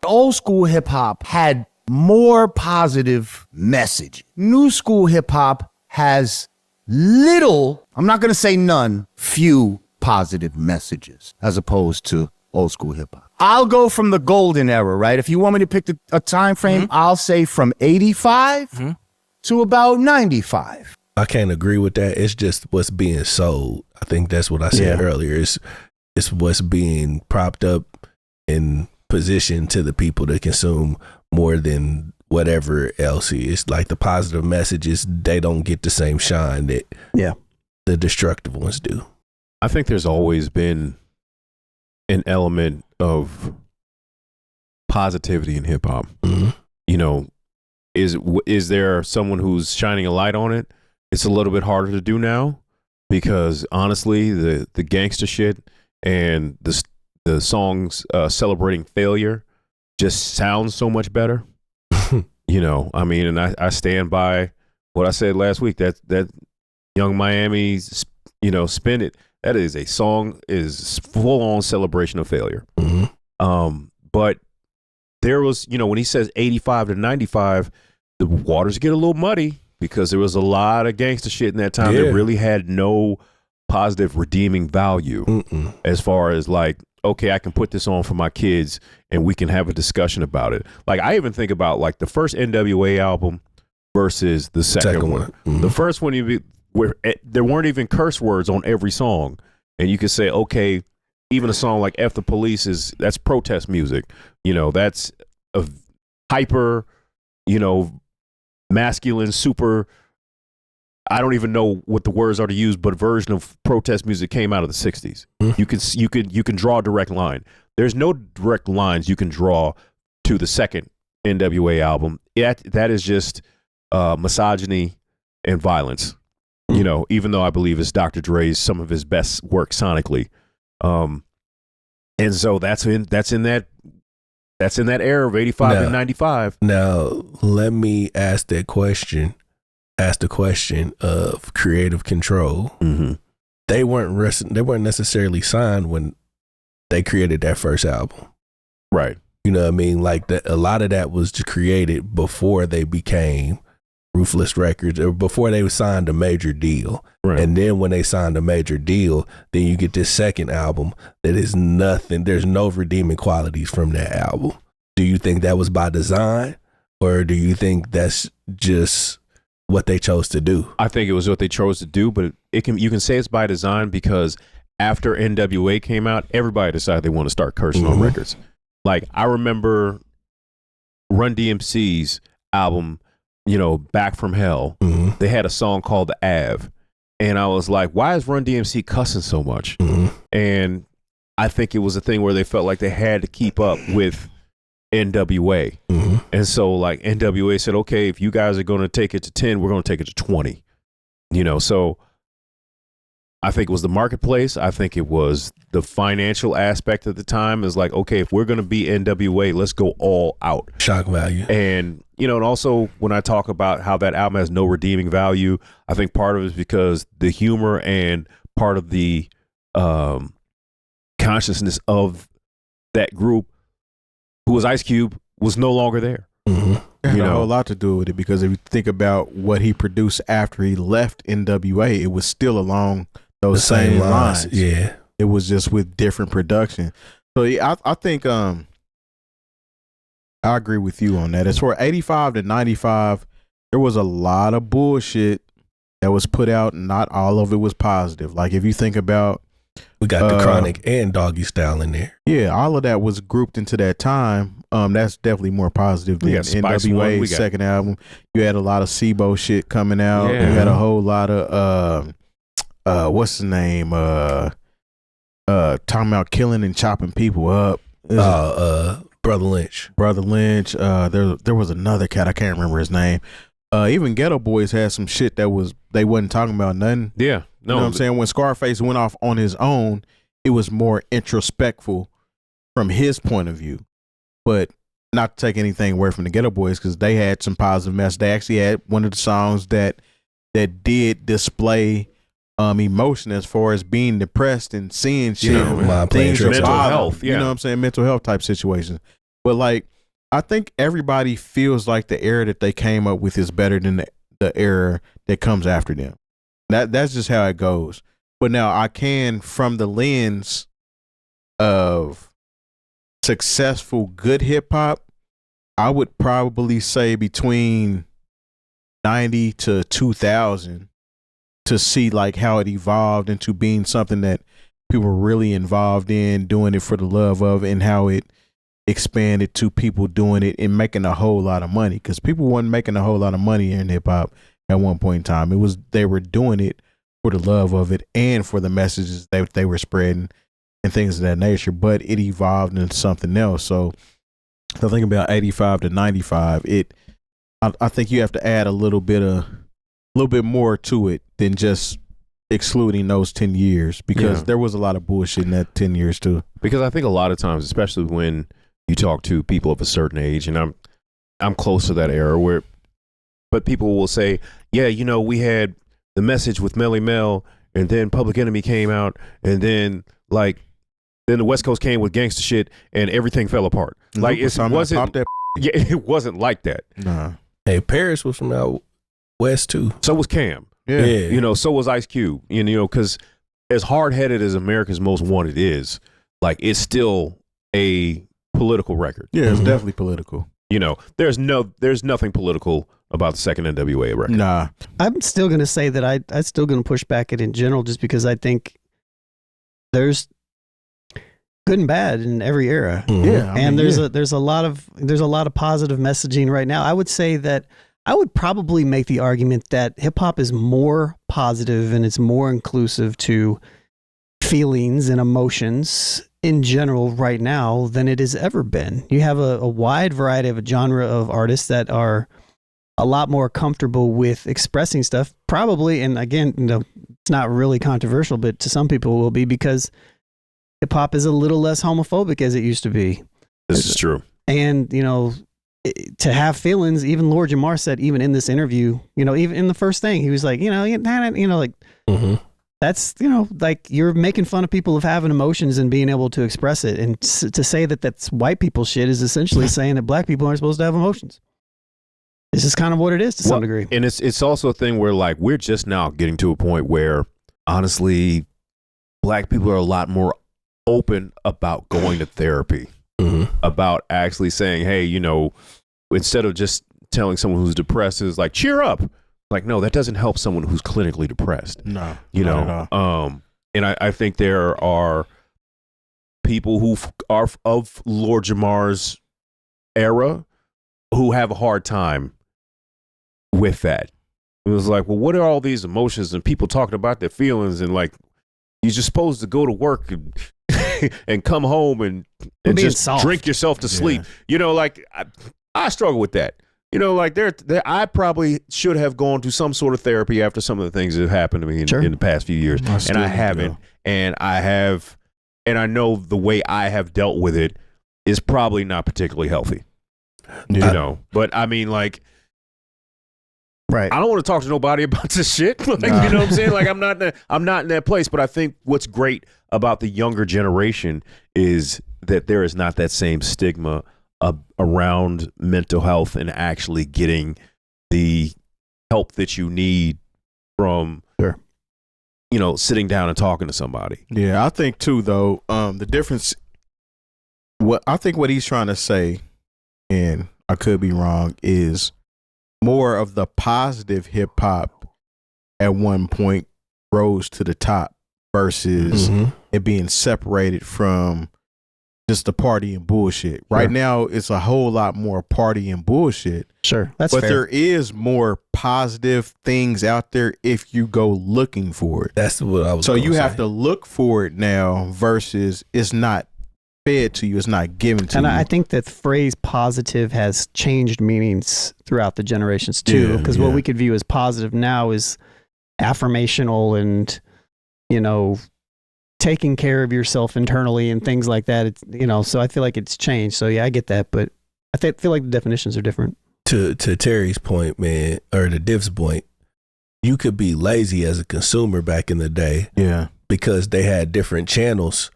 Old school hip hop had more positive message. New school hip hop has little, I'm not going to say none, few positive messages as opposed to old school hip hop. I'll go from the golden era, right? If you want me to pick a time frame, I'll say from 85 to about 95. I can't agree with that. It's just what's being sold. I think that's what I said earlier. It's what's being propped up and positioned to the people to consume more than whatever else is. Like the positive messages, they don't get the same shine that the destructive ones do. I think there's always been an element of positivity in hip hop. You know, is there someone who's shining a light on it? It's a little bit harder to do now because honestly, the gangster shit and the songs celebrating failure just sounds so much better. You know, I mean, and I stand by what I said last week, that Young Miami's, you know, Spin It, that is a song, is full on celebration of failure. But there was, you know, when he says 85 to 95, the waters get a little muddy because there was a lot of gangster shit in that time that really had no positive redeeming value as far as like, okay, I can put this on for my kids and we can have a discussion about it. Like I even think about like the first NWA album versus the second one. The first one, there weren't even curse words on every song. And you could say, okay, even a song like F the Police that's protest music. You know, that's a hyper, you know, masculine, super, I don't even know what the words are to use, but version of protest music came out of the 60s. You can draw a direct line. There's no direct lines you can draw to the second NWA album. That is just misogyny and violence. You know, even though I believe it's Dr. Dre's some of his best work sonically. And so that's in that era of 85 and 95. Now, let me ask the question of creative control. They weren't necessarily signed when they created that first album. Right. You know what I mean? Like a lot of that was created before they became Ruthless Records or before they signed a major deal. Right. And then when they signed a major deal, then you get this second album that is nothing. There's no redeeming qualities from that album. Do you think that was by design or do you think that's just what they chose to do? I think it was what they chose to do, but you can say it's by design because after NWA came out, everybody decided they want to start cursing on records. Like I remember Run DMC's album, you know, Back from Hell. They had a song called The Ave. And I was like, why is Run DMC cussing so much? And I think it was a thing where they felt like they had to keep up with NWA. And so like NWA said, okay, if you guys are going to take it to 10, we're going to take it to 20. You know, so I think it was the marketplace. I think it was the financial aspect at the time is like, okay, if we're going to be NWA, let's go all out. Shock value. And, you know, and also when I talk about how that album has no redeeming value, I think part of it is because the humor and part of the consciousness of that group who was Ice Cube was no longer there. It had a whole lot to do with it because if you think about what he produced after he left NWA, it was still along those same lines. Yeah. It was just with different production. So yeah, I think I agree with you on that. As for 85 to 95, there was a lot of bullshit that was put out and not all of it was positive. Like if you think about we got the Chronic and Doggy Style in there. Yeah, all of that was grouped into that time. That's definitely more positive than NWA's second album. You had a lot of SIBO shit coming out. You had a whole lot of what's the name? Talking about killing and chopping people up. Brother Lynch. There was another cat, I can't remember his name. Even Ghetto Boys had some shit that they wasn't talking about nothing. Yeah. No, you know what I'm saying? When Scarface went off on his own, it was more introspectful from his point of view. But not to take anything away from the Ghetto Boys, because they had some positive message. They actually had one of the songs that did display emotion as far as being depressed and seeing shit, mental health. You know what I'm saying? Mental health type situations. But like, I think everybody feels like the era that they came up with is better than the era that comes after them. That's just how it goes. But now I can, from the lens of successful good hip hop, I would probably say between 90 to 2000 to see like how it evolved into being something that people were really involved in, doing it for the love of, and how it expanded to people doing it and making a whole lot of money, because people weren't making a whole lot of money in hip hop at one point in time. It was, they were doing it for the love of it and for the messages that they were spreading and things of that nature, but it evolved into something else. So I think about 85 to 95, I think you have to add a little bit more to it than just excluding those 10 years, because there was a lot of bullshit in that 10 years too. Because I think a lot of times, especially when you talk to people of a certain age, and I'm close to that era but people will say, yeah, you know, we had The Message with Melly Mel, and then Public Enemy came out, and then the West Coast came with gangster shit, and everything fell apart. Like, it wasn't. Yeah, it wasn't like that. Nah. Hey, Paris was from out west too. So was Cam. Yeah. You know, so was Ice Cube. You know, because as hard headed as America's Most Wanted is, like, it's still a political record. Yeah, it's definitely political. You know, there's nothing political about the second NWA record. Nah. I'm still going to say that I'm still going to push back it in general, just because I think there's good and bad in every era. Yeah. And there's a lot of positive messaging right now. I would say that I would probably make the argument that hip hop is more positive and it's more inclusive to feelings and emotions in general right now than it has ever been. You have a wide variety of a genre of artists that are a lot more comfortable with expressing stuff, probably. And again, you know, it's not really controversial, but to some people it will be, because hip hop is a little less homophobic as it used to be. This is true. And, you know, to have feelings, even Lord Jamar said, even in this interview, you know, even in the first thing, he was like, you know, like, that's, you know, like, you're making fun of people of having emotions and being able to express it. And to say that that's white people shit is essentially saying that black people aren't supposed to have emotions. This is kind of what it is to some degree. And it's also a thing where, like, we're just now getting to a point where, honestly, black people are a lot more open about going to therapy, about actually saying, hey, you know, instead of just telling someone who's depressed is like, cheer up. Like, no, that doesn't help someone who's clinically depressed. No, you know. And I think there are people who are of Lord Jamar's era who have a hard time with that. It was like, well, what are all these emotions and people talking about their feelings, and like, you're just supposed to go to work and and come home and just drink yourself to sleep. You know, like, I struggle with that. You know, like, I probably should have gone to some sort of therapy after some of the things that have happened to me in the past few years, and I haven't. And I know the way I have dealt with it is probably not particularly healthy. You know, but I mean, like, right. I don't want to talk to nobody about this shit. Like, you know what I'm saying? Like, I'm not in that place. But I think what's great about the younger generation is that there is not that same stigma around mental health and actually getting the help that you need from, you know, sitting down and talking to somebody. Yeah, I think too, though, the difference, what he's trying to say, and I could be wrong, is more of the positive hip hop at one point rose to the top versus it being separated from just the party and bullshit. Right now, it's a whole lot more party and bullshit. Sure, that's but fair. there is more positive things out there if you go looking for it. That's what I was. So you have to look for it now versus it's not fed to you, it's not given to you. And I think that the phrase positive has changed meanings throughout the generations too, because what we could view as positive now is affirmational and, you know, taking care of yourself internally and things like that. It's, you know, so I feel like it's changed. So yeah, I get that, but I feel like the definitions are different. To Terry's point, man, or to Diff's point, you could be lazy as a consumer back in the day, because they had different channels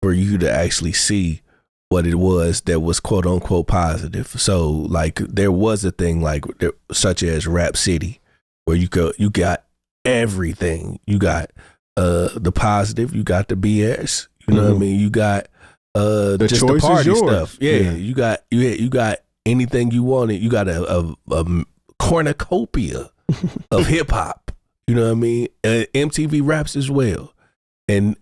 for you to actually see what it was that was quote unquote positive. So like there was a thing like such as Rap City, where you got everything. You got the positive, you got the BS. You know what I mean? You got the just choice the party is yours. stuff. Yeah, you got anything you wanted. You got a cornucopia of hip hop. You know what I mean? MTV Raps as well. And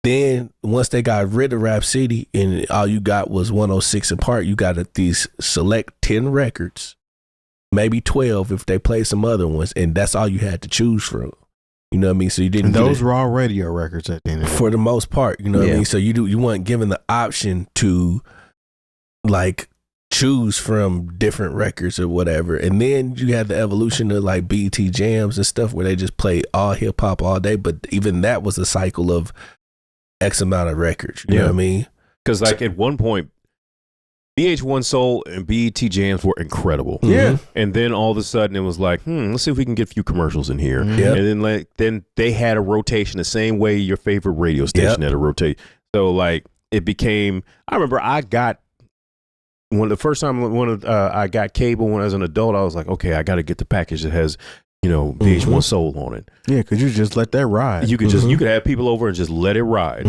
then once they got rid of Rap City and all you got was 106 and Park, you got these select 10 records, maybe 12 if they play some other ones, and that's all you had to choose from. You know what I mean? So you didn't. And those were all radio records at the end of the day. For the most part, you know what I mean? So you weren't given the option to like choose from different records or whatever. And then you had the evolution of like BET jams and stuff where they just play all hip hop all day. But even that was a cycle of X amount of records. You know what I mean? Because like at one point, VH1 Soul and BET jams were incredible. Yeah. And then all of a sudden it was like, let's see if we can get a few commercials in here. Yep. And then they had a rotation the same way your favorite radio station had a rotate. So like it became, I remember I got the first time I got cable when I was an adult, I was like, okay, I got to get the package that has, VH1 Soul on it. Yeah, because you just let that ride. You could you could have people over and just let it ride.